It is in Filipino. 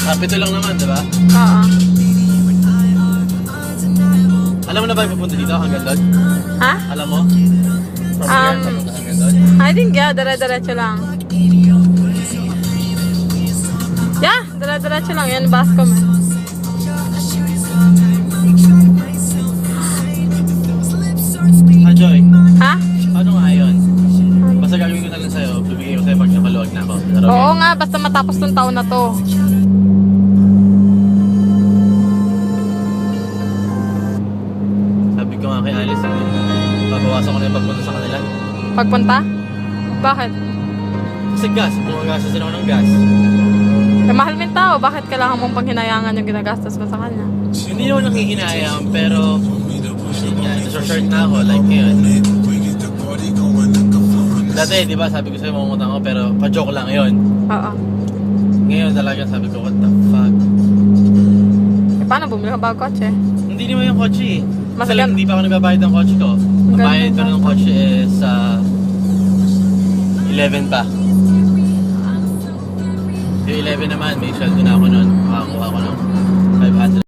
Pito lang naman, di ba? Oo. Alam mo na ba yung pupunta dito hanggang doon? Ha? Alam mo? From here, papunta hanggang doon? I think yeah, dire-diretso lang. Yeah, dire-diretso lang. Yan, Bascom eh. Joy, Ha? paano nga yun? Basta gagawin ko na lang sa'yo, bibigay ko sa'yo pag nakaluwag na ako. Pero Oo nga, basta matapos tong taon na to. sabi ko nga kay Alice, babawasan ko na yung pagpunta sa kanila. Pagpunta? Bakit? Kasi gas, bumagastos din ako ng gas. Eh, mahal mo yung tao. Bakit kailangan mong panghinayangan yung ginagastos mo sa kanya? Hindi naman nakhihinayang, pero yun nga, nasa-short na ako, like ngayon. Dati, di ba, sabi ko sa'yo mamutang ako, pero pa-joke lang yun. Oo. Ngayon talaga sabi ko, what the fuck? Eh, paano bumili ka bago kotse? Hindi naman yung kotse eh. Mas Kasi lang, gan- hindi pa ako nagbabayad ng kotse ko. Ang bayad ko ng kotse is sa 11 pa. Yung 11 naman, may sweldo na ako nun. Makakuha ko ng 500.